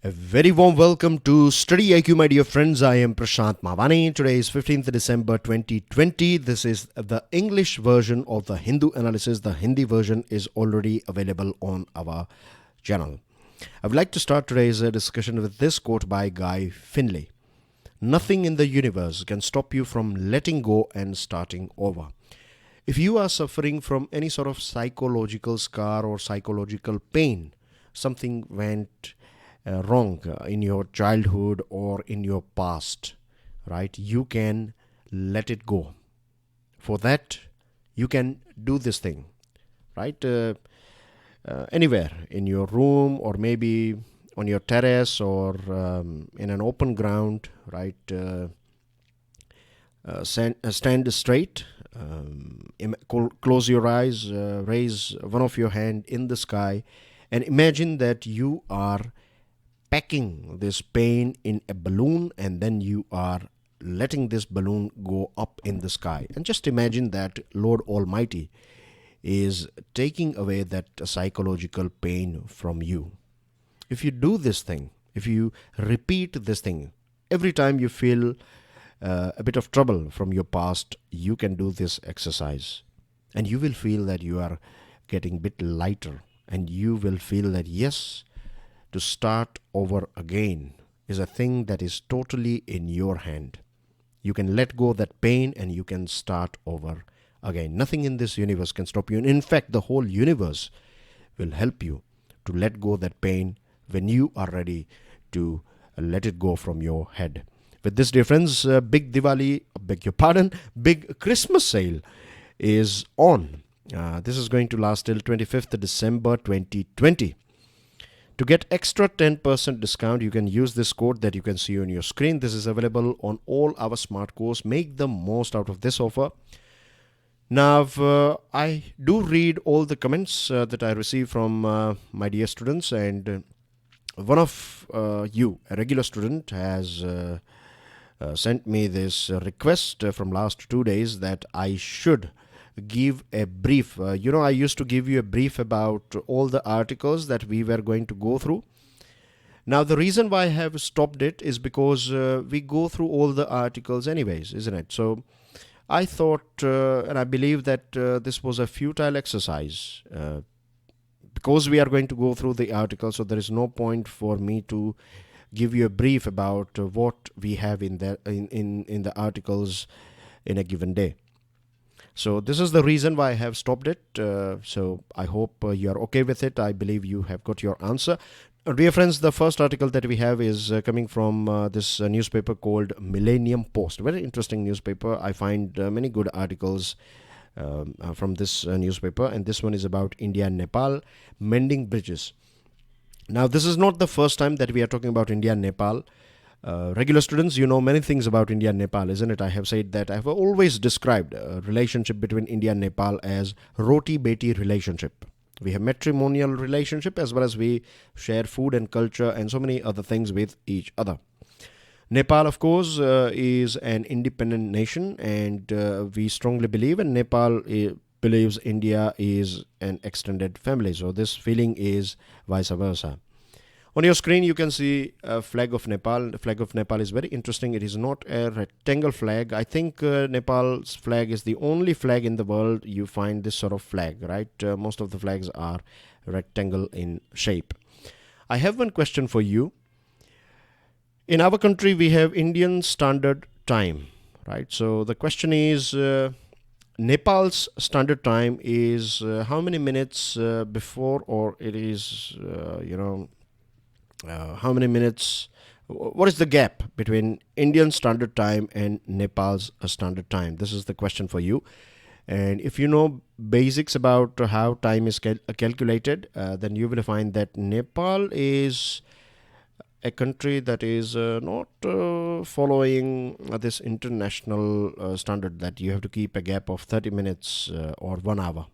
A very warm welcome to StudyIQ, my dear friends. I am Prashant Mavani. Today is 15th December 2020. This is the English version of the Hindu analysis. The Hindi version is already available on our channel. I would like to start today's discussion with this quote by Guy Finley. Nothing in the universe can stop you from letting go and starting over. If you are suffering from any sort of psychological scar or psychological pain, something went wrong in your childhood or in your past, right? You can let it go. For that, you can do this thing, right? Anywhere in your room or maybe on your terrace or in an open ground, right? Stand straight, close your eyes, raise one of your hand in the sky, and imagine that you are packing this pain in a balloon and then you are letting this balloon go up in the sky. And just imagine that Lord Almighty is taking away that psychological pain from you. If you do this thing, if you repeat this thing, every time you feel a bit of trouble from your past, you can do this exercise. And you will feel that you are getting a bit lighter. And you will feel that, yes, to start over again is a thing that is totally in your hand. You can let go of that pain and you can start over again. Nothing in this universe can stop you. And in fact, the whole universe will help you to let go of that pain when you are ready to let it go from your head. With this, dear friends, big Diwali, beg your pardon, big Christmas sale is on. This is going to last till 25th December 2020. To get extra 10% discount, you can use this code that you can see on your screen. This is available on all our smart courses. Make the most out of this offer. Now, I do read all the comments that I receive from my dear students, and one of you, a regular student, has sent me this request from last 2 days that I should give a brief. I used to give you a brief about all the articles that we were going to go through. Now, the reason why I have stopped it is because we go through all the articles anyways, isn't it? So I thought and I believe that this was a futile exercise because we are going to go through the article. So there is no point for me to give you a brief about what we have in the articles in a given day. So this is the reason why I have stopped it. So I hope you are okay with it. I believe you have got your answer. Dear friends, the first article that we have is coming from this newspaper called Millennium Post. Very interesting newspaper. I find many good articles from this newspaper. And this one is about India-Nepal mending bridges. Now, this is not the first time that we are talking about India and Nepal. Regular students, you know many things about India and Nepal, isn't it? I have said that I have always described a relationship between India and Nepal as roti-beti relationship. We have matrimonial relationship as well as we share food and culture and so many other things with each other. Nepal, of course, is an independent nation, and we strongly believe, and Nepal believes India is an extended family. So this feeling is vice versa. On your screen, you can see a flag of Nepal. The flag of Nepal is very interesting. It is not a rectangle flag. I think Nepal's flag is the only flag in the world you find this sort of flag, right? Most of the flags are rectangle in shape. I have one question for you. In our country, we have Indian Standard Time, right? So the question is, Nepal's standard time is how many minutes before, or it is, how many minutes, what is the gap between Indian Standard Time and Nepal's Standard Time? This is the question for you. And if you know basics about how time is calculated, then you will find that Nepal is a country that is not following this international standard that you have to keep a gap of 30 minutes or 1 hour,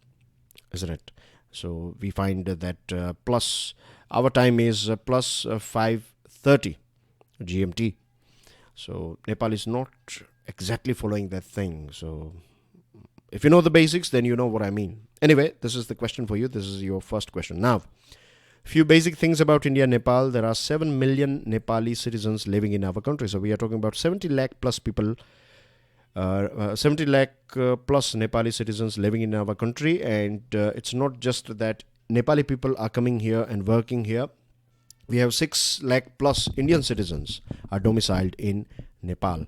isn't it? So we find that plus our time is plus 5:30 GMT. So Nepal is not exactly following that thing. So if you know the basics, then you know what I mean. Anyway, this is the question for you. This is your first question. Now, Few basic things about India and Nepal. There are 7 million Nepali citizens living in our country. So we are talking about 70 lakh plus people, 70 lakh plus Nepali citizens living in our country. And it's not just that Nepali people are coming here and working here. We have 6 lakh plus Indian citizens are domiciled in Nepal.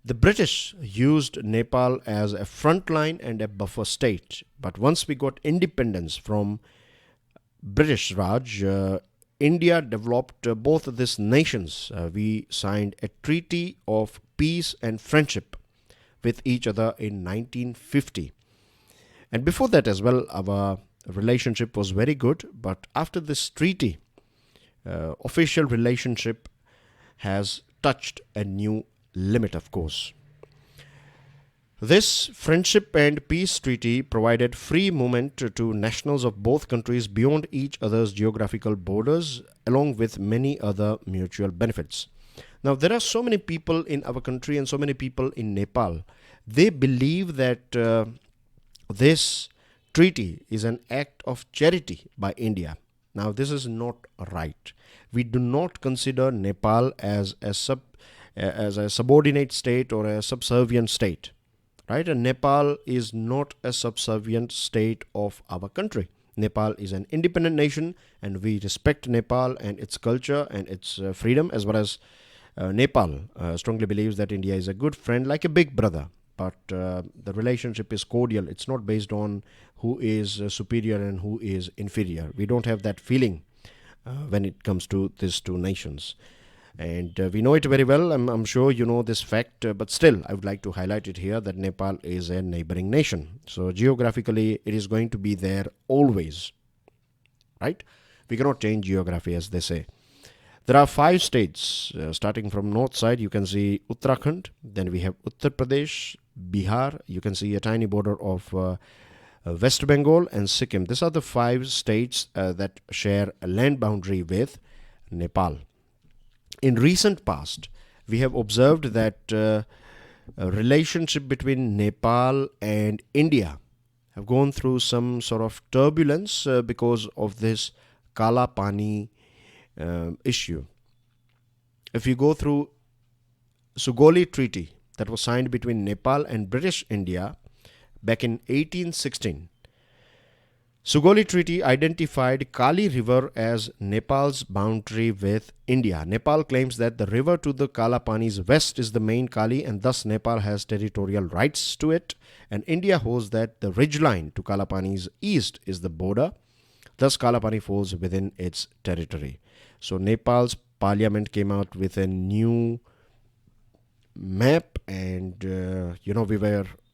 The British used Nepal as a front line and a buffer state. But once we got independence from British Raj, India developed both these nations. We signed a treaty of peace and friendship with each other in 1950. And before that as well, our relationship was very good. But after this treaty, official relationship has touched a new limit, of course. This Friendship and Peace Treaty provided free movement to nationals of both countries beyond each other's geographical borders, along with many other mutual benefits. Now, there are so many people in our country and so many people in Nepal. They believe that this treaty is an act of charity by India. Now, this is not right. We do not consider Nepal as a subordinate state or a subservient state. Right? And Nepal is not a subservient state of our country. Nepal is an independent nation, and we respect Nepal and its culture and its freedom, as well as Nepal strongly believes that India is a good friend, like a big brother. But the relationship is cordial. It's not based on who is superior and who is inferior. We don't have that feeling when it comes to these two nations. And we know it very well. I'm sure you know this fact, but still I would like to highlight it here that Nepal is a neighboring nation. So geographically it is going to be there always, right? We cannot change geography, as they say. There are 5 states, starting from north side. You can see Uttarakhand, then we have Uttar Pradesh, Bihar. You can see a tiny border of West Bengal and Sikkim. These are the 5 states that share a land boundary with Nepal. In recent past, we have observed that a relationship between Nepal and India have gone through some sort of turbulence because of this Kala Pani issue. If you go through Sugoli Treaty that was signed between Nepal and British India back in 1816, Sugoli Treaty identified Kali River as Nepal's boundary with India. Nepal claims that the river to the Kalapani's west is the main Kali, and thus Nepal has territorial rights to it. And India holds that the ridgeline to Kalapani's east is the border. Thus Kalapani falls within its territory. So Nepal's parliament came out with a new map, and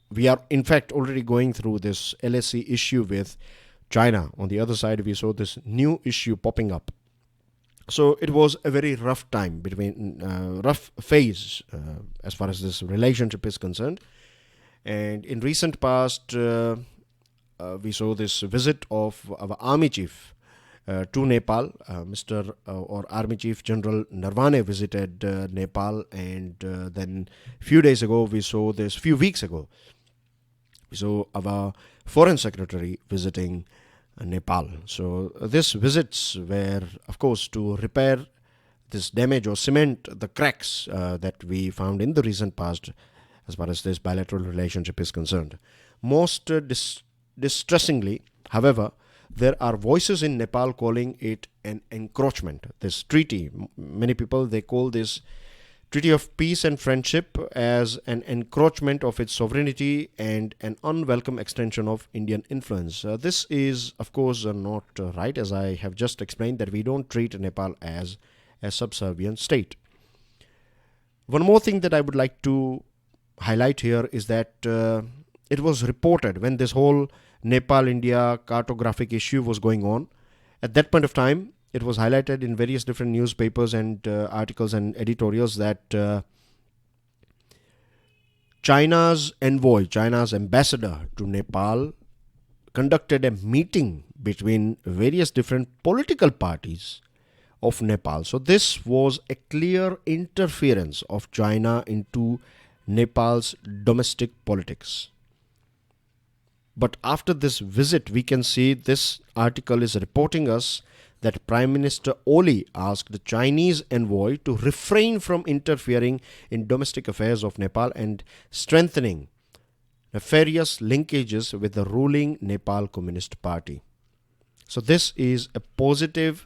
we are in fact already going through this LSC issue with China. On the other side, we saw this new issue popping up. So it was a very rough time rough phase as far as this relationship is concerned. And in recent past, we saw this visit of our Army Chief to Nepal. Army Chief General Narwane visited Nepal, and then few weeks ago, we saw our Foreign Secretary visiting Nepal. So these visits were, of course, to repair this damage or cement the cracks that we found in the recent past as far as this bilateral relationship is concerned. Most distressingly, however, there are voices in Nepal calling it an encroachment. This treaty, many people, they call this Treaty of Peace and Friendship as an encroachment of its sovereignty and an unwelcome extension of Indian influence. This is, of course, not right, as I have just explained that we don't treat Nepal as a subservient state. One more thing that I would like to highlight here is that it was reported when this whole Nepal-India cartographic issue was going on. At that point of time, it was highlighted in various different newspapers and articles and editorials that China's envoy, China's ambassador to Nepal, conducted a meeting between various different political parties of Nepal. So this was a clear interference of China into Nepal's domestic politics. But after this visit, we can see this article is reporting us that Prime Minister Oli asked the Chinese envoy to refrain from interfering in domestic affairs of Nepal and strengthening nefarious linkages with the ruling Nepal Communist Party. So this is a positive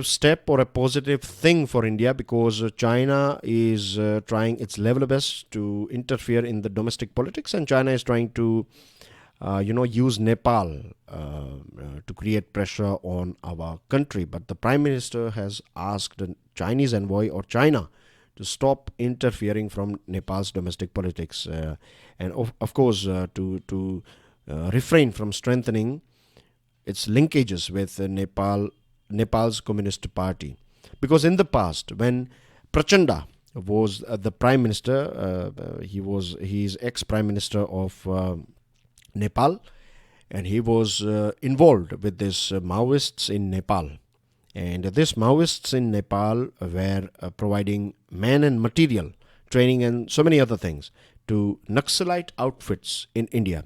step or a positive thing for India, because China is trying its level best to interfere in the domestic politics, and China is trying to use Nepal to create pressure on our country. But the Prime Minister has asked the Chinese envoy or China to stop interfering from Nepal's domestic politics, and of course to refrain from strengthening its linkages with Nepal's Communist Party. Because in the past, when Prachanda was the Prime Minister, he is ex-Prime Minister of Nepal, and he was involved with these Maoists in Nepal. And these Maoists in Nepal were providing man and material, training and so many other things to Naxalite outfits in India.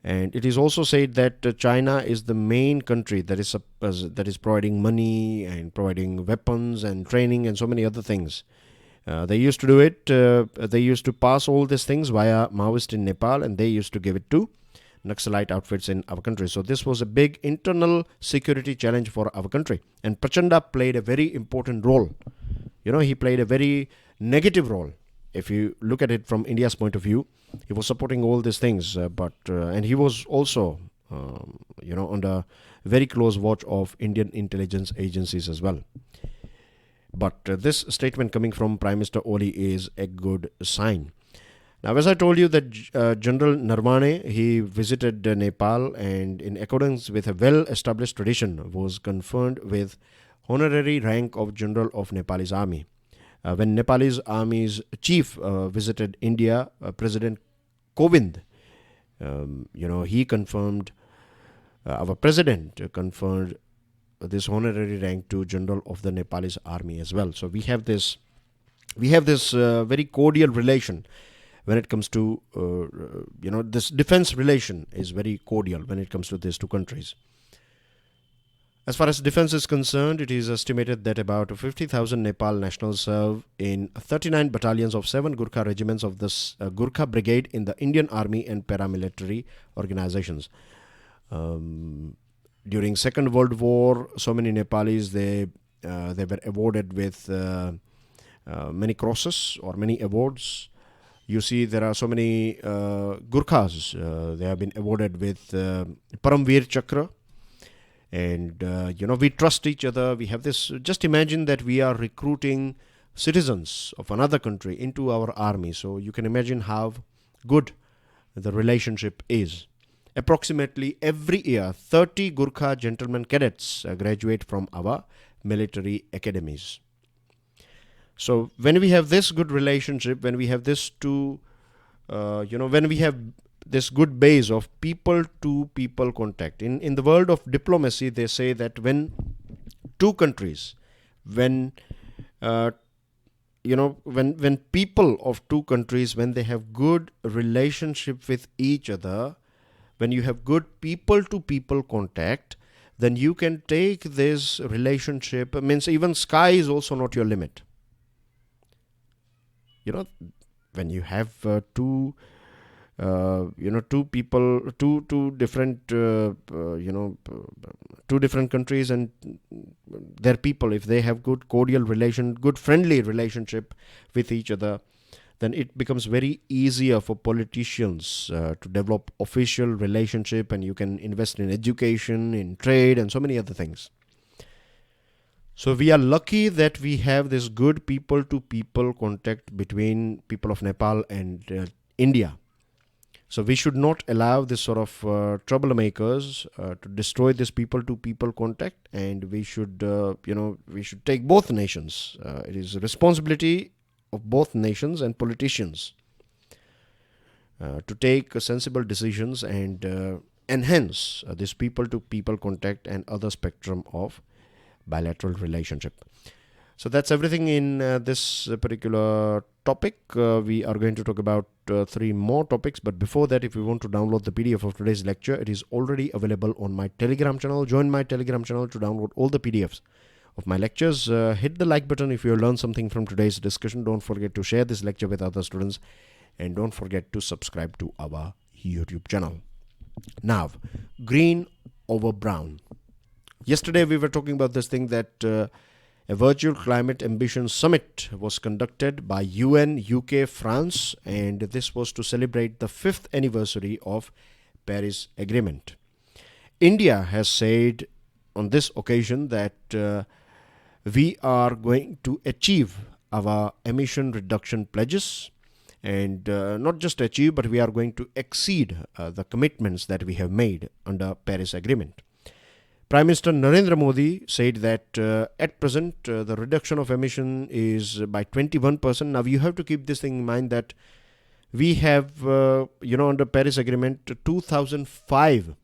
And it is also said that China is the main country that is providing money and providing weapons and training and so many other things. They used to do it. They used to pass all these things via Maoist in Nepal, and they used to give it to Naxalite outfits in our country. So this was a big internal security challenge for our country. And Prachanda played a very important role. He played a very negative role. If you look at it from India's point of view, he was supporting all these things, and he was also, under very close watch of Indian intelligence agencies as well. But this statement coming from Prime Minister Oli is a good sign. Now, as I told you that General Narwane, he visited Nepal, and in accordance with a well-established tradition, was conferred with honorary rank of General of Nepalese Army. When Nepalese Army's chief visited India, President Kovind, he confirmed, our president confirmed this honorary rank to General of the Nepalese Army as well. So we have this very cordial relation when it comes to, this defense relation is very cordial when it comes to these two countries. As far as defense is concerned, it is estimated that about 50,000 Nepal nationals serve in 39 battalions of 7 Gurkha regiments of this Gurkha Brigade in the Indian Army and paramilitary organizations. During Second World War, so many Nepalis, they were awarded with many crosses or many awards. You see, there are so many Gurkhas, they have been awarded with Paramveer Chakra. And, we trust each other. We have this, just imagine that we are recruiting citizens of another country into our army. So you can imagine how good the relationship is. Approximately every year, 30 Gurkha gentlemen cadets graduate from our military academies. So when we have this good relationship, when we have this when we have this good base of people-to-people contact. In the world of diplomacy, they say that when two countries, when people of two countries, when they have good relationship with each other, when you have good people-to-people contact, then you can take this relationship. Means even sky is also not your limit. When you have two different countries and their people, if they have good cordial relation, good friendly relationship with each other, then it becomes very easier for politicians to develop official relationship, and you can invest in education, in trade, and so many other things. So we are lucky that we have this good people-to-people contact between people of Nepal and India. So we should not allow this sort of troublemakers to destroy this people-to-people contact, and we should take both nations. It is a responsibility of both nations and politicians to take sensible decisions and enhance this people-to-people contact and other spectrum of bilateral relationship. So that's everything in this particular topic. We are going to talk about three more topics. But before that, if you want to download the PDF of today's lecture, it is already available on my Telegram channel. Join my Telegram channel to download all the PDFs of my lectures. Hit the like button if you learned something from today's discussion. Don't forget to share this lecture with other students, and don't forget to subscribe to our YouTube channel. Now, green over brown. Yesterday we were talking about this thing that a virtual climate ambition summit was conducted by UN, UK, France, and this was to celebrate the 5th anniversary of Paris Agreement. India has said on this occasion that we are going to achieve our emission reduction pledges, and not just achieve, but we are going to exceed the commitments that we have made under Paris Agreement. Prime Minister Narendra Modi said that at present the reduction of emission is by 21%. Now you have to keep this thing in mind that we have, under Paris Agreement, 2005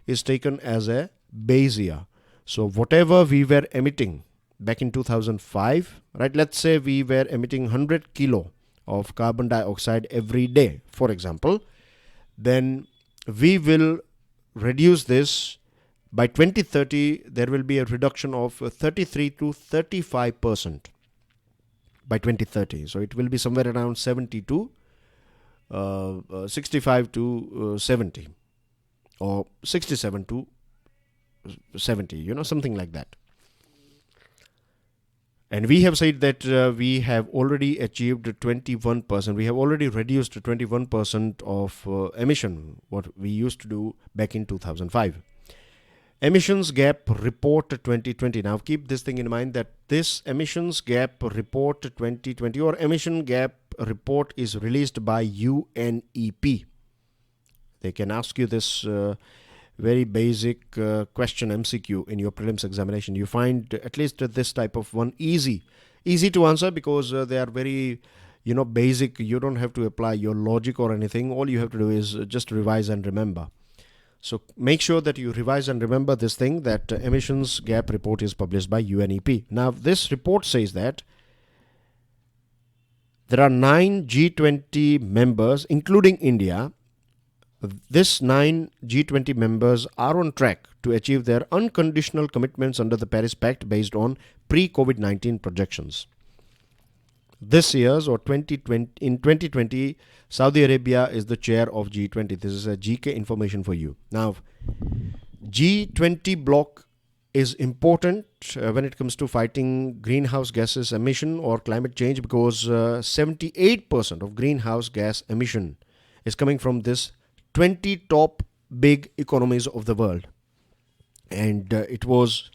is taken as a base year. So whatever we were emitting back in 2005, right? Let's say we were emitting 100 kilo of carbon dioxide every day, for example, then we will reduce this by 2030. There will be a reduction of 33 to 35% by 2030. So it will be somewhere around 70 to 65 to 70, or 67 to 70, something like that. And we have said that we have already achieved 21%. We have already reduced 21% of emission, what we used to do back in 2005. Emissions Gap Report 2020. Now keep this thing in mind that this Emissions Gap Report 2020 or Emission Gap Report is released by UNEP. They can ask you this very basic question MCQ in your prelims examination. You find at least this type of one easy to answer because they are very basic. You don't have to apply your logic or anything. All you have to do is just revise and remember. So make sure that you revise and remember this thing, that emissions gap report is published by UNEP. Now this report says that there are 9 G20 members including India. This 9 G20 members are on track to achieve their unconditional commitments under the Paris Pact based on pre-COVID-19 projections. This year's or 2020, Saudi Arabia is the chair of G20. This is a GK information for you. Now, G20 bloc is important when it comes to fighting greenhouse gases emission or climate change, because 78% of greenhouse gas emission is coming from this 20 top big economies of the world. And it was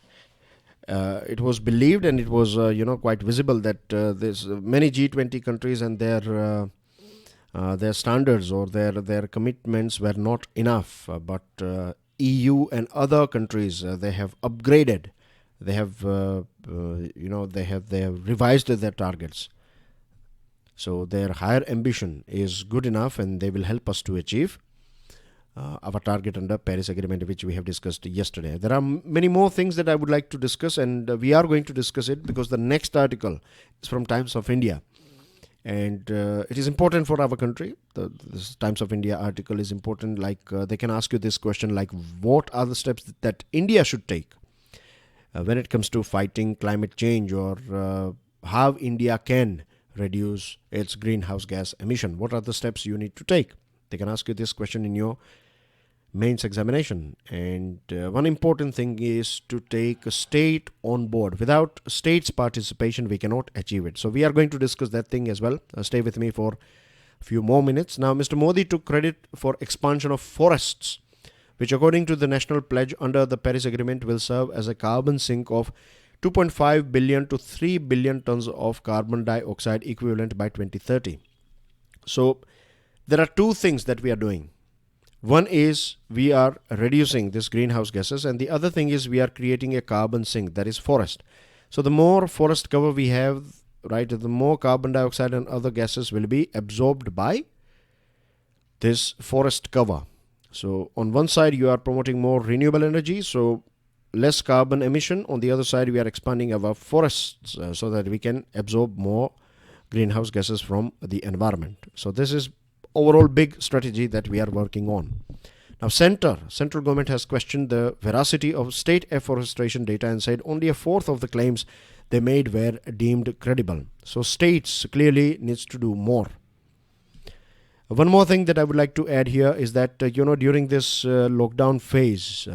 believed, and it was quite visible that there's many G20 countries and their standards or their commitments were not enough. But EU and other countries, they have upgraded. They have they have revised their targets. So their higher ambition is good enough, and they will help us to achieve our target under Paris Agreement, which we have discussed yesterday. There are many more things that I would like to discuss, and we are going to discuss it because the next article is from Times of India, and it is important for our country. This Times of India article is important. Like they can ask you this question, like what are the steps that India should take when it comes to fighting climate change, or how India can reduce its greenhouse gas emission. What are the steps you need to take? They can ask you this question in your mains examination. And one important thing is to take a state on board. Without state's participation, we cannot achieve it. So we are going to discuss that thing as well. Stay with me for a few more minutes. Now, Mr. Modi took credit for expansion of forests, which according to the national pledge under the Paris Agreement will serve as a carbon sink of 2.5 billion to 3 billion tons of carbon dioxide equivalent by 2030. So there are two things that we are doing. One is we are reducing this greenhouse gases, and the other thing is we are creating a carbon sink, that is forest. So the more forest cover we have, right, the more carbon dioxide and other gases will be absorbed by this forest cover. So on one side you are promoting more renewable energy, so less carbon emission. On the other side we are expanding our forests so that we can absorb more greenhouse gases from the environment. So this is overall big strategy that we are working on. Now, central government has questioned the veracity of state afforestation data and said only a fourth of the claims they made were deemed credible. So states clearly needs to do more. One more thing that I would like to add here is that during this lockdown phase,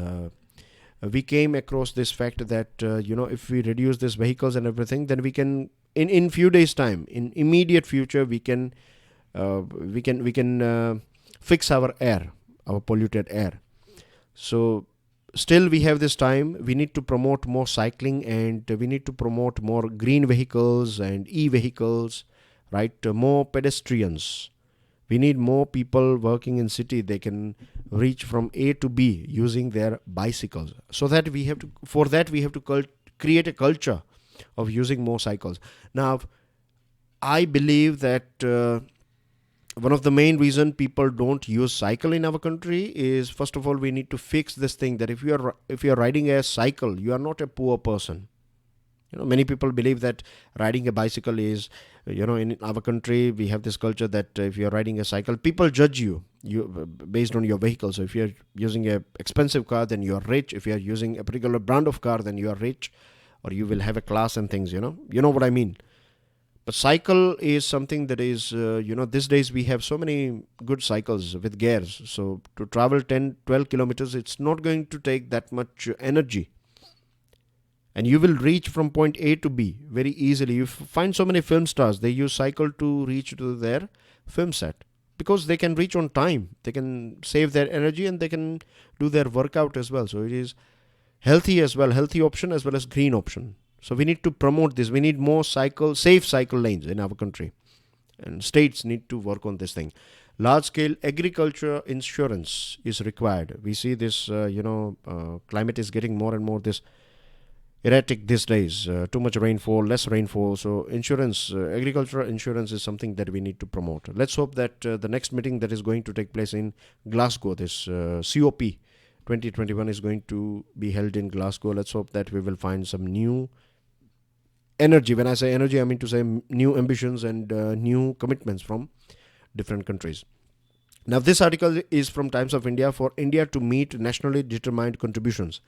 we came across this fact that if we reduce these vehicles and everything, then we can in few days time, in immediate future, we can fix our air, our polluted air. So still we have this time. We need to promote more cycling, and we need to promote more green vehicles and e-vehicles, right? More pedestrians. We need more people working in city. They can reach from A to B using their bicycles. So that we have to create a culture of using more cycles. Now, I believe that one of the main reason people don't use cycle in our country is, first of all, we need to fix this thing that if you are riding a cycle, you are not a poor person. Many people believe that riding a bicycle is, in our country we have this culture that if you are riding a cycle, people judge you based on your vehicle. So if you are using a expensive car, then you are rich. If you are using a particular brand of car, then you are rich, or you will have a class and things. You know what I mean. But cycle is something that is, these days we have so many good cycles with gears. So to travel 10-12 kilometers, it's not going to take that much energy. And you will reach from point A to B very easily. You find so many film stars, they use cycle to reach to their film set because they can reach on time. They can save their energy and they can do their workout as well. So it is healthy as well, healthy option as well as green option. So we need to promote this. We need more safe cycle lanes in our country. And states need to work on this thing. Large scale agriculture insurance is required. We see this, climate is getting more and more this erratic these days. Too much rainfall, less rainfall. So agricultural insurance is something that we need to promote. Let's hope that the next meeting that is going to take place in Glasgow, this COP 2021 is going to be held in Glasgow. Let's hope that we will find some new energy. When I say energy, I mean to say new ambitions and new commitments from different countries. Now, this article is from Times of India. For India to meet nationally determined contributions.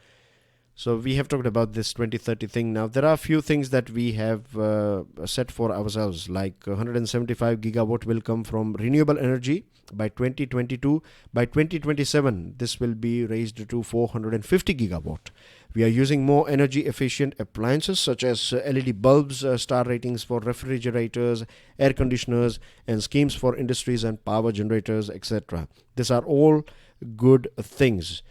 So we have talked about this 2030 thing. Now, there are a few things that we have set for ourselves, like 175 gigawatt will come from renewable energy by 2022. By 2027, this will be raised to 450 gigawatt. We are using more energy efficient appliances such as LED bulbs, star ratings for refrigerators, air conditioners, and schemes for industries and power generators, etc. These are all good things.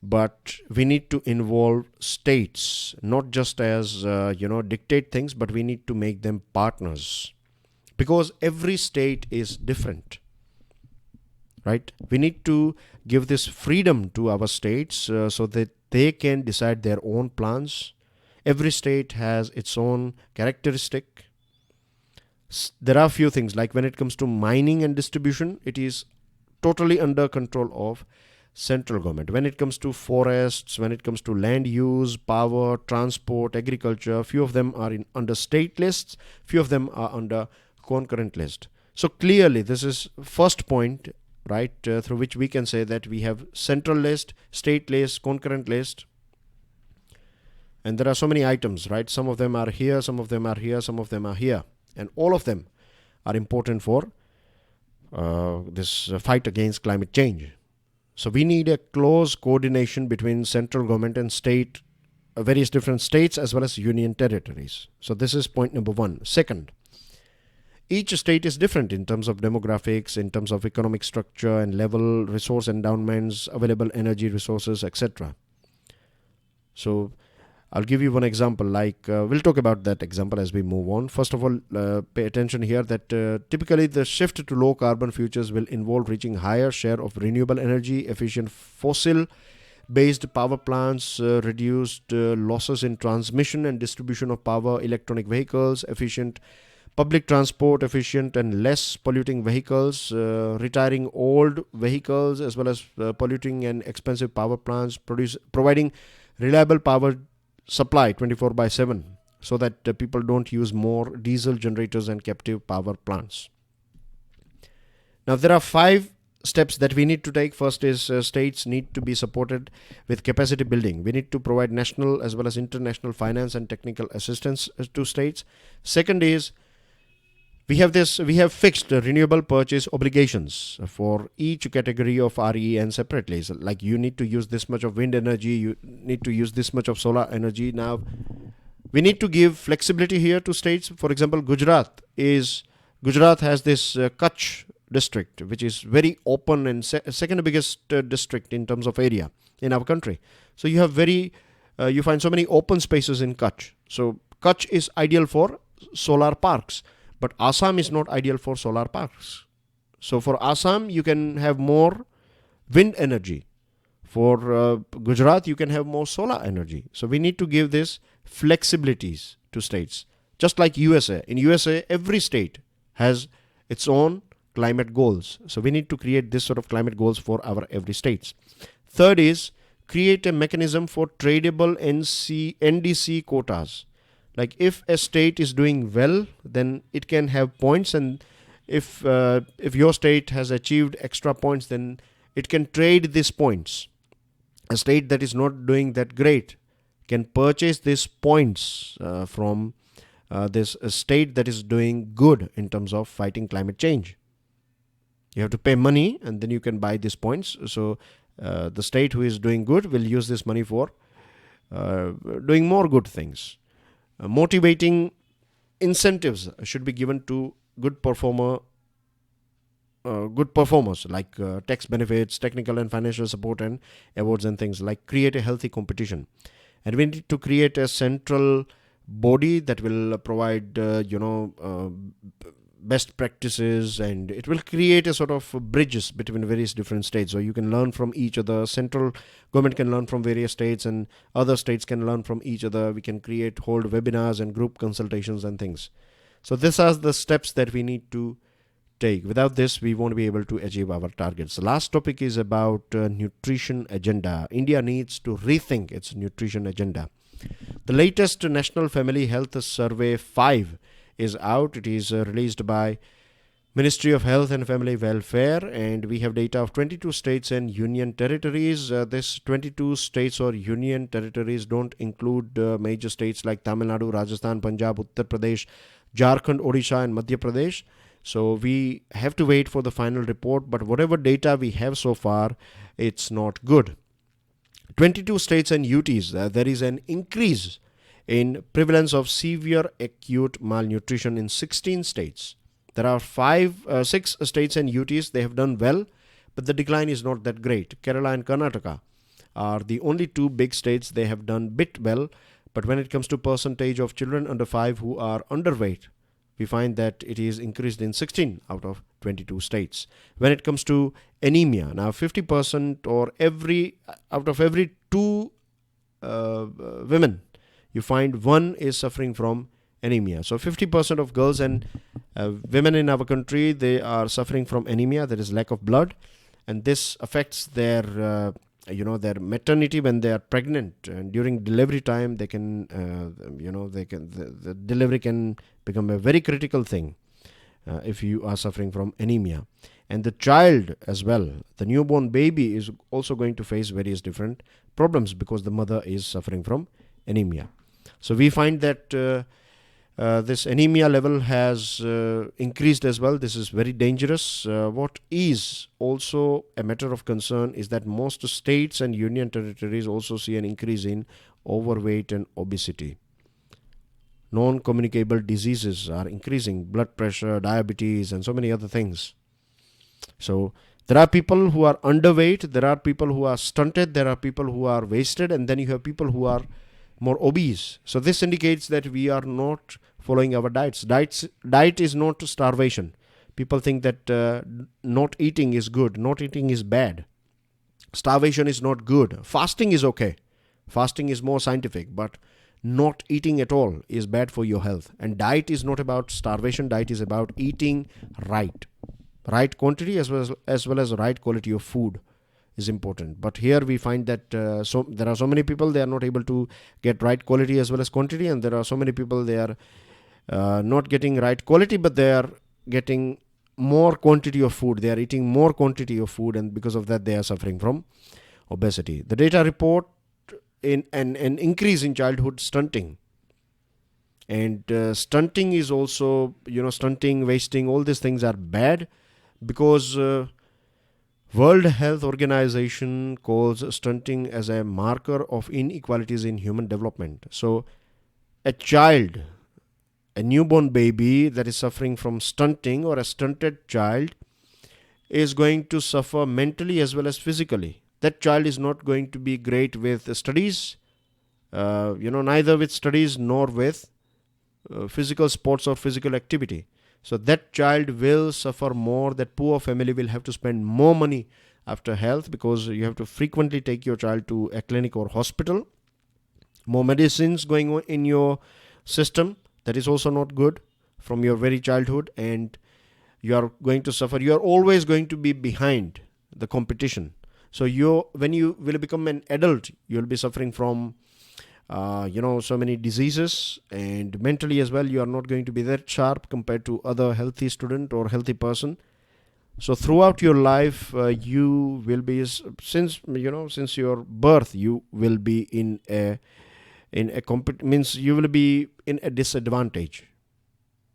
But we need to involve states, not just as, dictate things, but we need to make them partners. Because every state is different, right? We need to give this freedom to our states so that they can decide their own plans. Every state has its own characteristic. There are a few things, like when it comes to mining and distribution, it is totally under control of central government. When it comes to forests, when it comes to land use, power, transport, agriculture, few of them are under state lists, few of them are under concurrent list. So clearly this is first point, right, through which we can say that we have central list, state list, concurrent list, and there are so many items, right? Some of them are here, some of them are here, some of them are here, and all of them are important for this fight against climate change. So we need a close coordination between central government and state, various different states as well as union territories. So this is point number one. Second, each state is different in terms of demographics, in terms of economic structure and level, resource endowments, available energy resources, etc. So I'll give you one example, we'll talk about that example as we move on. First of all, pay attention here that typically the shift to low carbon futures will involve reaching higher share of renewable energy, efficient fossil-based power plants, reduced losses in transmission and distribution of power, electronic vehicles, efficient public transport, efficient and less polluting vehicles, retiring old vehicles as well as polluting and expensive power plants, providing reliable power supply 24/7 so that people don't use more diesel generators and captive power plants. Now, there are 5 steps that we need to take. First is states need to be supported with capacity building. We need to provide national as well as international finance and technical assistance to states. Second is we have fixed renewable purchase obligations for each category of RE and separately. So like you need to use this much of wind energy, you need to use this much of solar energy. Now, we need to give flexibility here to states. For example, Gujarat has this Kutch district, which is very open and second biggest district in terms of area in our country. So you have you find so many open spaces in Kutch. So Kutch is ideal for solar parks, but Assam is not ideal for solar parks. So for Assam, you can have more wind energy. For Gujarat, you can have more solar energy. So we need to give this flexibilities to states. Just like USA. In USA, every state has its own climate goals. So we need to create this sort of climate goals for our every states. Third is create a mechanism for tradable NDC quotas. Like if a state is doing well, then it can have points, and if your state has achieved extra points, then it can trade these points. A state that is not doing that great can purchase these points from this state that is doing good in terms of fighting climate change. You have to pay money and then you can buy these points. So the state who is doing good will use this money for doing more good things. Motivating incentives should be given to good performers like tax benefits, technical and financial support and awards and things like create a healthy competition. And we need to create a central body that will provide best practices, and it will create a sort of bridges between various different states. So you can learn from each other. Central government can learn from various states and other states can learn from each other. We can hold webinars and group consultations and things. So these are the steps that we need to take. Without this, we won't be able to achieve our targets. The last topic is about nutrition agenda. India needs to rethink its nutrition agenda. The latest National Family Health Survey 5 is out. It is released by Ministry of Health and Family Welfare, and we have data of 22 states and union territories. This 22 states or union territories don't include major states like Tamil Nadu, Rajasthan, Punjab, Uttar Pradesh, Jharkhand, Odisha and Madhya Pradesh. So we have to wait for the final report, but whatever data we have so far, it's not good. 22 states and UTs, there is an increase in prevalence of severe acute malnutrition in 16 states. There are 6 states and UTs, they have done well, but the decline is not that great. Kerala and Karnataka are the only 2 big states. They have done bit well, but when it comes to percentage of children under 5 who are underweight, we find that it is increased in 16 out of 22 states. When it comes to anemia, now 50% or out of every 2 women, you find 1 is suffering from anemia. So 50% of girls and women in our country, they are suffering from anemia. There is lack of blood, and this affects their their maternity when they are pregnant, and during delivery time the delivery can become a very critical thing if you are suffering from anemia. And the child as well, the newborn baby, is also going to face various different problems because the mother is suffering from anemia. So we find that this anemia level has increased as well. This is very dangerous. What is also a matter of concern is that most states and union territories also see an increase in overweight and obesity. Non-communicable diseases are increasing, blood pressure, diabetes, and so many other things. So there are people who are underweight, there are people who are stunted, there are people who are wasted, and then you have people who are more obese. So this indicates that we are not following our diets. Diet is not starvation. People think that not eating is good, not eating is bad. Starvation is not good. Fasting is okay. Fasting is more scientific, but not eating at all is bad for your health. And diet is not about starvation. Diet is about eating right quantity as well as right quality of food is important. But here we find that there are so many people, they are not able to get right quality as well as quantity, and there are so many people, they are not getting right quality, but they are getting more quantity of food. They are eating more quantity of food, and because of that, they are suffering from obesity. The data report in an increase in childhood stunting. And stunting is also, stunting, wasting, all these things are bad, because World Health Organization calls stunting as a marker of inequalities in human development. So a child, a newborn baby that is suffering from stunting, or a stunted child, is going to suffer mentally as well as physically. That child is not going to be great with studies, neither with studies nor with physical sports or physical activity. So that child will suffer more. That poor family will have to spend more money after health, because you have to frequently take your child to a clinic or hospital. More medicines going on in your system. That is also not good from your very childhood, and you are going to suffer. You are always going to be behind the competition. So when you will become an adult, you will be suffering from so many diseases, and mentally as well, you are not going to be that sharp compared to other healthy student or healthy person. So throughout your life, you will be, since your birth, you will be means you will be in a disadvantage.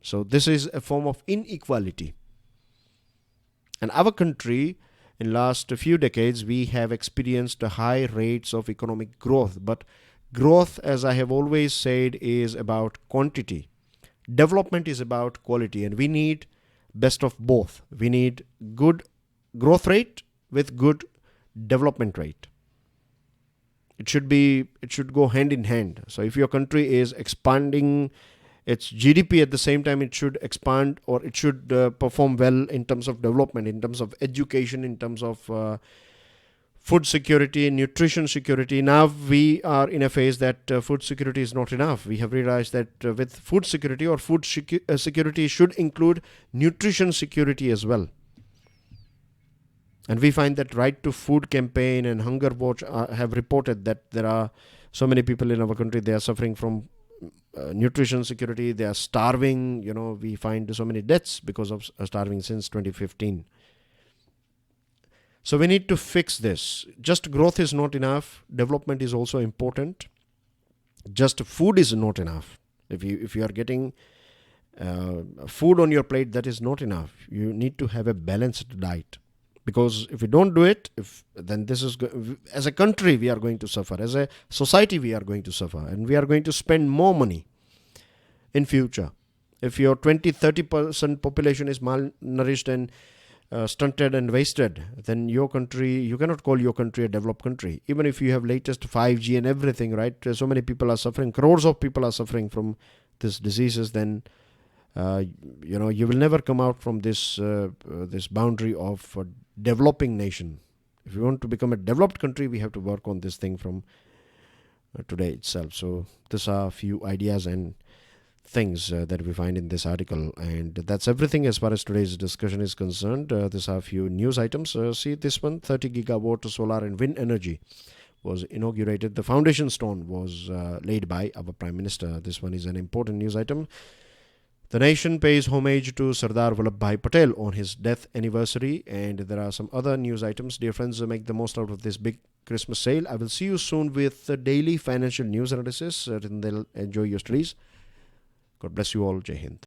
So this is a form of inequality. And our country, in last few decades, we have experienced high rates of economic growth, but growth, as I have always said, is about quantity. Development is about quality, and we need best of both. We need good growth rate with good development rate. It should go hand in hand. So if your country is expanding its GDP, at the same time it should expand, or it should perform well in terms of development, in terms of education, in terms of food security, nutrition security. Now we are in a phase that food security is not enough. We have realized that with food security, or food security should include nutrition security as well. And we find that Right to Food campaign and Hunger Watch have reported that there are so many people in our country, they are suffering from nutrition security. They are starving. We find so many deaths because of starving since 2015. So we need to fix this. Just growth is not enough. Development is also important. Just food is not enough. If you are getting food on your plate, that is not enough. You need to have a balanced diet. Because if we don't do it, then this is, as a country, we are going to suffer. As a society, we are going to suffer. And we are going to spend more money in future. If your 20-30% population is malnourished and stunted and wasted, then your country, you cannot call your country a developed country. Even if you have latest 5G and everything, right? So many people are suffering, crores of people are suffering from these diseases, then you will never come out from this boundary of developing nation. If you want to become a developed country, we have to work on this thing from today itself. So these are a few ideas and things that we find in this article, and that's everything as far as today's discussion is concerned. These are a few news items. See this one: 30 gigawatt solar and wind energy was inaugurated. The foundation stone was laid by our Prime Minister. This one is an important news item. The nation pays homage to Sardar Vallabhbhai Patel on his death anniversary, and there are some other news items. Dear friends, make the most out of this big Christmas sale. I will see you soon with the daily financial news analysis. Enjoy your studies. God bless you all. Jai Hind.